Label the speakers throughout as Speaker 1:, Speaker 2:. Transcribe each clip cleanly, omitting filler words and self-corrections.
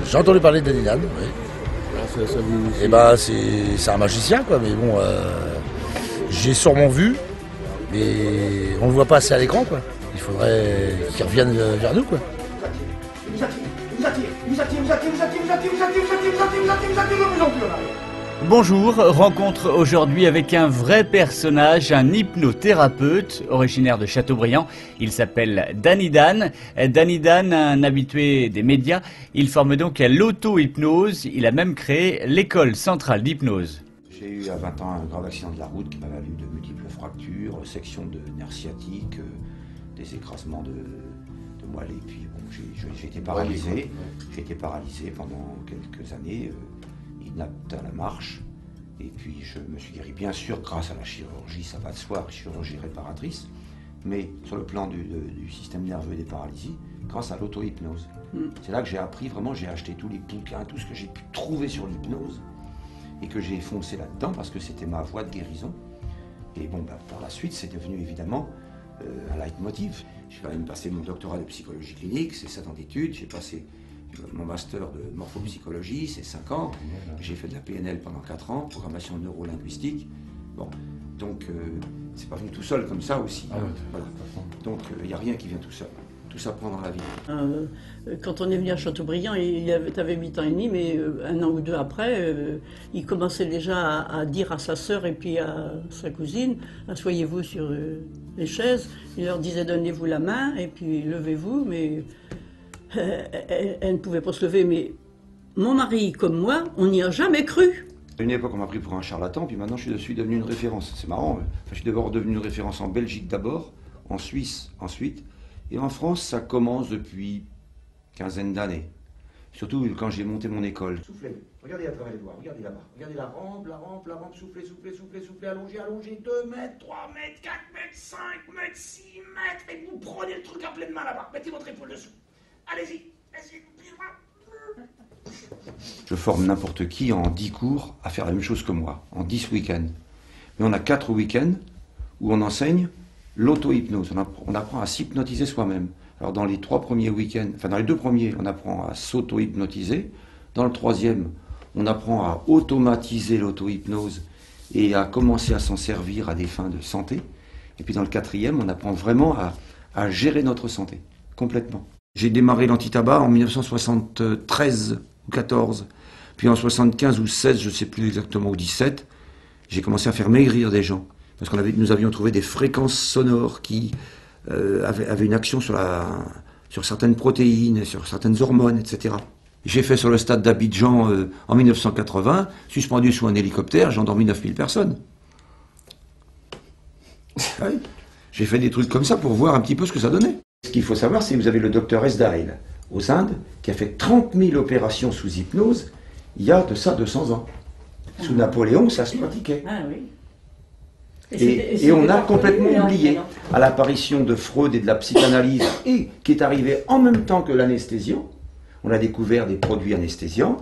Speaker 1: J'ai entendu parler de Danny Dan, oui. Et bah c'est un magicien quoi, mais bon, j'ai sûrement vu, mais on le voit pas assez à l'écran quoi. Il faudrait qu'il revienne vers nous quoi.
Speaker 2: Bonjour, rencontre aujourd'hui avec un vrai personnage, un hypnothérapeute originaire de Châteaubriand. Il s'appelle Danny Dan. Danny Dan, un habitué des médias, il forme donc à l'auto-hypnose. Il a même créé l'école centrale d'hypnose.
Speaker 3: J'ai eu à 20 ans un grave accident de la route qui m'a valu de multiples fractures, section de nerfs sciatiques, des écrasements de moelle. Et puis bon, j'ai été paralysé. J'ai été paralysé pendant quelques années. Inapte à la marche, et puis je me suis guéri bien sûr grâce à la chirurgie, ça va de soi, chirurgie réparatrice, mais sur le plan du système nerveux et des paralysies, grâce à l'auto-hypnose. C'est là que j'ai appris vraiment, j'ai acheté tous les bouquins, tout ce que j'ai pu trouver sur l'hypnose, et que j'ai foncé là-dedans parce que c'était ma voie de guérison. Et bon, par la suite, c'est devenu évidemment un leitmotiv. J'ai quand même passé mon doctorat de psychologie clinique, c'est 7 ans d'études, j'ai passé mon master de morphopsychologie, c'est 5 ans. J'ai fait de la PNL pendant 4 ans, programmation neurolinguistique. Bon, donc c'est pas venu tout seul comme ça aussi. Voilà. Donc il n'y a rien qui vient tout seul. Tout s'apprend dans la vie.
Speaker 4: Quand on est venu à Châteaubriand, il avait 8 ans et demi, mais un an ou deux après, il commençait déjà à dire à sa sœur et puis à sa cousine, asseyez-vous sur les chaises. Il leur disait, donnez-vous la main et puis levez-vous, mais elle ne pouvait pas se lever. Mais mon mari, comme moi, on n'y a jamais cru.
Speaker 3: À une époque, on m'a pris pour un charlatan, puis maintenant je suis devenu une référence. C'est marrant, enfin, je suis d'abord devenu une référence en Belgique d'abord, en Suisse ensuite, et en France, ça commence depuis une quinzaine d'années. Surtout quand j'ai monté mon école. Soufflez, regardez à travers les doigts, regardez là-bas. Regardez la rampe, soufflez, allongez, 2 mètres, 3 mètres, 4 mètres, 5 mètres, 6 mètres, et vous prenez le truc à pleine main là-bas, mettez votre épaule dessous. Allez-y. Je forme n'importe qui en 10 cours à faire la même chose que moi, en 10 week-ends. Mais on a 4 week-ends où on enseigne l'auto-hypnose. On apprend à s'hypnotiser soi-même. Alors dans les 3 premiers week-ends, enfin dans les 2 premiers, on apprend à s'auto-hypnotiser. Dans le 3e, on apprend à automatiser l'auto-hypnose et à commencer à s'en servir à des fins de santé. Et puis dans le 4e, on apprend vraiment à gérer notre santé, complètement. J'ai démarré l'antitabac en 1973 ou 14, puis en 75 ou 16, je ne sais plus exactement, ou 17, j'ai commencé à faire maigrir des gens. Parce que nous avions trouvé des fréquences sonores qui avaient une action sur certaines protéines, sur certaines hormones, etc. J'ai fait sur le stade d'Abidjan en 1980, suspendu sous un hélicoptère, j'ai endormi 9000 personnes. Oui. J'ai fait des trucs comme ça pour voir un petit peu ce que ça donnait. Ce qu'il faut savoir, c'est que vous avez le docteur Esdail aux Indes, qui a fait 30 000 opérations sous hypnose, il y a de ça 200 ans. Sous Napoléon, ça se pratiquait. Ah oui. Et on a complètement oublié, à l'apparition de Freud et de la psychanalyse, et qui est arrivé en même temps que l'anesthésion, on a découvert des produits anesthésiants,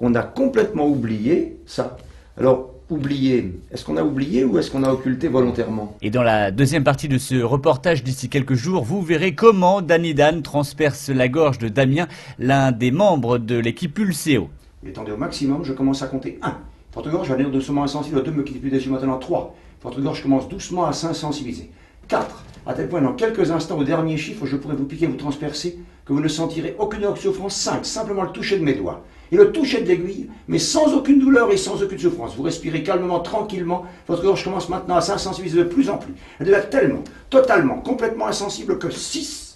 Speaker 3: on a complètement oublié ça. Alors, oublié, est-ce qu'on a oublié ou est-ce qu'on a occulté volontairement?
Speaker 2: Et dans la deuxième partie de ce reportage d'ici quelques jours, vous verrez comment Danny Dan transperce la gorge de Damien, l'un des membres de l'équipe Pulséo.
Speaker 3: Étendez au maximum, je commence à compter 1. Forte-gorge, je vais aller doucement insensible, 2 me quitte plus dessus maintenant, 3. Forte-gorge, je commence doucement à s'insensibiliser. 4. À tel point, dans quelques instants, au dernier chiffre, je pourrai vous piquer, vous transpercer, que vous ne sentirez aucune souffrance. 5. Simplement le toucher de mes doigts. Et le toucher de l'aiguille, mais sans aucune douleur et sans aucune souffrance. Vous respirez calmement, tranquillement. Votre gorge commence maintenant à s'insensibiliser de plus en plus. Elle devient tellement, totalement, complètement insensible que 6.